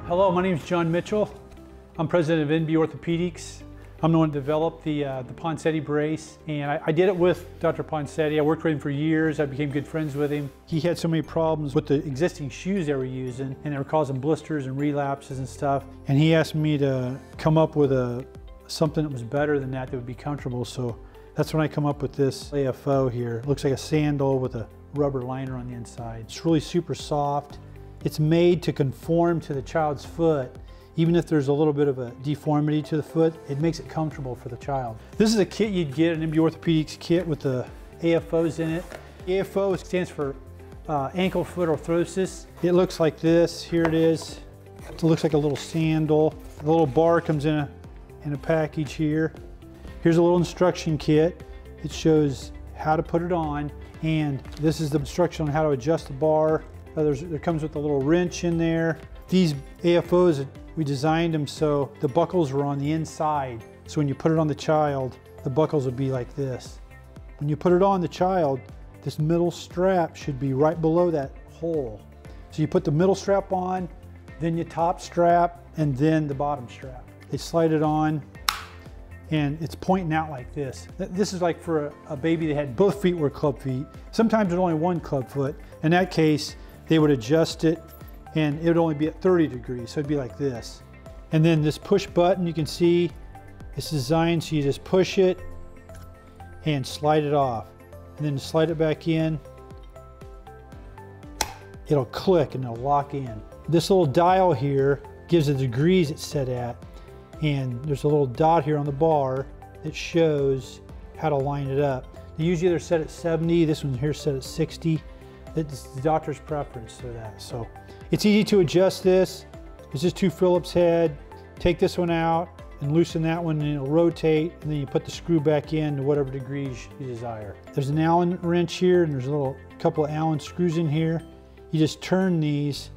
Hello, my name is John Mitchell. I'm president of MD Orthopaedics. I'm the one that developed the Ponseti brace, and I did it with Dr. Ponseti. I worked with him for years. I became good friends with him. He had so many problems with the existing shoes they were using, and they were causing blisters and relapses and stuff. And he asked me to come up with something that was better than that would be comfortable. So that's when I come up with this AFO here. It looks like a sandal with a rubber liner on the inside. It's really super soft. It's made to conform to the child's foot. Even if there's a little bit of a deformity to the foot, it makes it comfortable for the child. This is a kit you'd get, an MD Orthopaedics kit with the AFOs in it. AFO stands for ankle foot orthosis. It looks like this. Here it is. It looks like a little sandal. The little bar comes in a package here. Here's a little instruction kit. It shows how to put it on, and this is the instruction on how to adjust the bar. There comes with a little wrench in there. These AFOs, we designed them so the buckles were on the inside. So when you put it on the child, the buckles would be like this. When you put it on the child, this middle strap should be right below that hole. So you put the middle strap on, then your top strap, and then the bottom strap. They slide it on, and it's pointing out like this. This is like for a baby that had both feet were club feet. Sometimes there's only one club foot. In that case, they would adjust it, and it would only be at 30 degrees, so it'd be like this. And then this push button, you can see it's designed so you just push it and slide it off. And then slide it back in, it'll click and it'll lock in. This little dial here gives the degrees it's set at, and there's a little dot here on the bar that shows how to line it up. Usually they're set at 70, this one here is set at 60. It's the doctor's preference for that. So it's easy to adjust this. It's just 2 Phillips head. Take this one out and loosen that one, and it'll rotate, and then you put the screw back in to whatever degrees you desire. There's an Allen wrench here, and there's a couple of Allen screws in here. You just turn these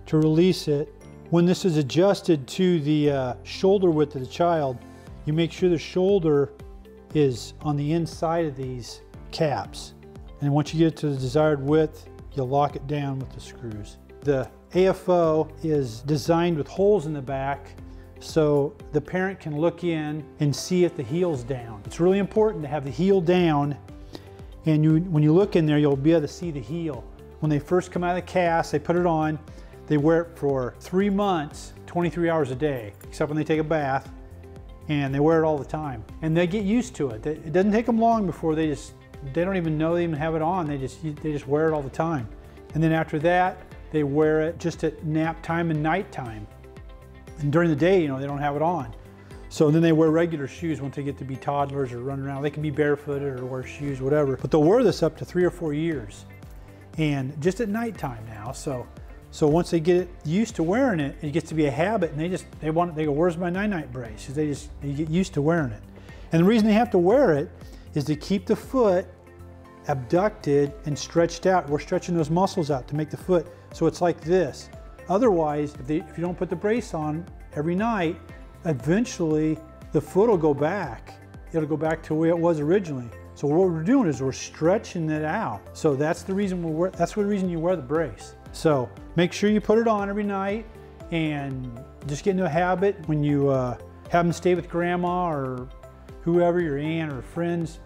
to release it. When this is adjusted to the shoulder width of the child, you make sure the shoulder is on the inside of these caps. And once you get it to the desired width, you'll lock it down with the screws. The AFO is designed with holes in the back so the parent can look in and see if the heel's down. It's really important to have the heel down, and when you look in there, you'll be able to see the heel. When they first come out of the cast, they put it on, they wear it for 3 months, 23 hours a day, except when they take a bath, and they wear it all the time. And they get used to it. It doesn't take them long before they don't even know they even have it on. They just wear it all the time. And then after that, they wear it just at nap time and night time. And during the day, they don't have it on. So then they wear regular shoes once they get to be toddlers or run around. They can be barefooted or wear shoes, whatever. But they'll wear this up to 3 or 4 years. And just at nighttime now. So once they get used to wearing it, it gets to be a habit, and they go, where's my night-night brace? Because they get used to wearing it. And the reason they have to wear it is to keep the foot abducted and stretched out. We're stretching those muscles out to make the foot so it's like this. Otherwise, if you don't put the brace on every night, eventually the foot will go back. It'll go back to the way it was originally. So what we're doing is we're stretching it out. So that's the reason you wear the brace. So make sure you put it on every night, and just get into a habit. When you have them stay with grandma or whoever, your aunt or friends,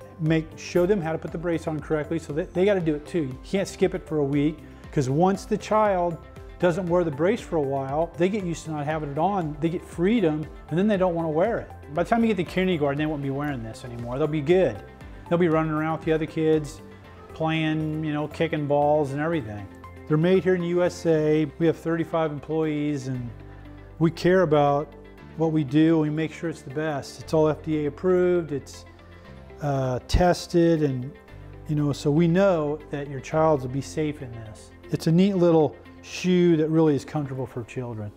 show them how to put the brace on correctly, so they got to do it too. You can't skip it for a week, because once the child doesn't wear the brace for a while, they get used to not having it on, they get freedom, and then they don't want to wear it. By the time you get to kindergarten, they won't be wearing this anymore. They'll be good. They'll be running around with the other kids, playing, kicking balls and everything. They're made here in the USA. We have 35 employees, and we care about what we do. We make sure it's the best. It's all FDA approved. It's tested, and so we know that your child will be safe in this. It's a neat little shoe that really is comfortable for children.